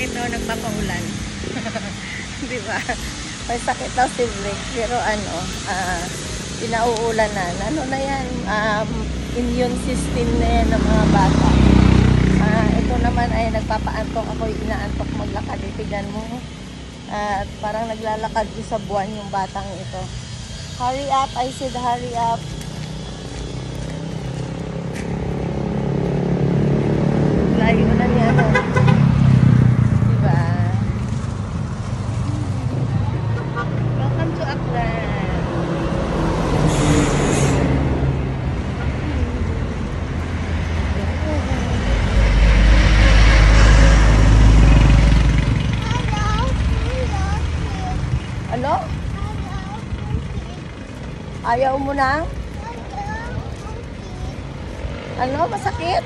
sakit daw nagpapaulan. Di ba? May sakit daw si Blake. Pero ano, pinauulanan. Ano na yan? Immune system na yan ng mga bata. Ito naman ay nagpapaantok ako. Inaantok maglakad. Itigan mo. At parang naglalakad sa buwan yung batang ito. Hurry up. I said hurry up. Layo na niya. Ano? Diba? Welcome to Aklan. Ano? Ayaw mo na? Ano? Masakit?